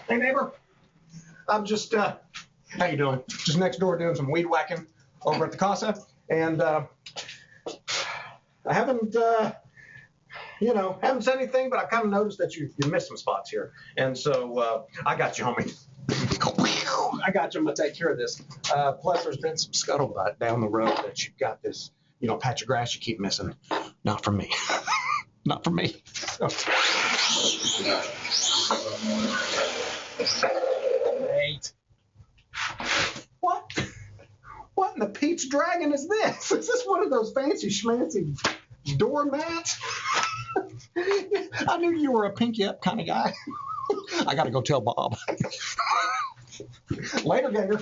Hey, neighbor. I'm just, how you doing? Just next door doing some weed whacking over at the casa. And I haven't, haven't said anything, but I've kind of noticed that you missed some spots here. And so I got you, homie. I got you. I'm going to take care of this. Plus, there's been some scuttlebutt down the road that you've got this, patch of grass you keep missing. Not from me. Not from me. Wait. What in the Pete's Dragon is this? Is this one of those fancy schmancy doormats? I knew you were a pinky up kind of guy. I got to go tell Bob. Later, Gator.